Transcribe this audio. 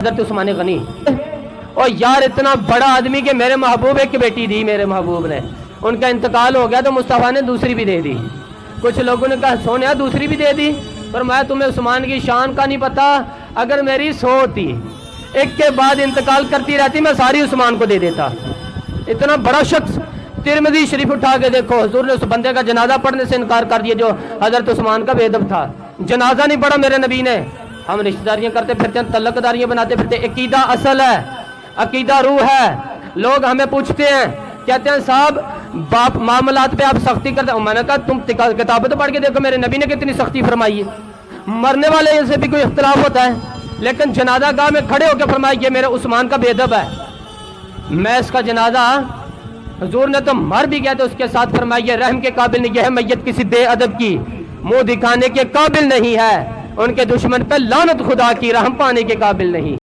हज़रत उस्मान गनी और यार इतना बड़ा आदमी कि मेरे महबूब एक बेटी दी, मेरे महबूब ने, उनका इंतकाल हो गया तो मुस्तफ़ा ने दूसरी भी दे दी। कुछ लोगों ने कहा सोनिया दूसरी भी दे दी, पर मैं तुम्हें उस्मान की शान का नहीं पता, अगर मेरी 100 होती एक के बाद इंतकाल करती रहती मैं सारी उस्मान को दे देता। इतना बड़ा शख्स, तिरमिज़ी शरीफ उठा के देखो, हुजूर ने उस बंदे का जनाजा पढ़ने से इनकार कर दिया जो हज़रत उस्मान का बेअदब था। जनाजा नहीं पढ़ा मेरे नबी ने। हम रिश्तेदारियां करते फिरते हैं, तल्लकदारियां बनाते फिरते। अकीदा असल है, अकीदा रूह है। लोग हमें पूछते हैं, कहते हैं साहब बाप मामलात पे आप सख्ती करते हो। मैंने कहा तुम किताबें तो पढ़ के देखो मेरे नबी ने कितनी सख्ती फरमाई है। मरने वाले से भी कोई इख्तलाफ होता है, लेकिन जनाजा गाह में खड़े होकर फरमाइए मेरे उस्मान का बेअदब है, मैं इसका जनाजा, हुजूर ने तो मर भी गया तो उसके साथ फरमाइए रहम के काबिल नहीं, यह मैयत किसी बेअदब की मुंह दिखाने के काबिल नहीं है, उनके दुश्मन पे लानत खुदा की, रहम पाने के काबिल नहीं।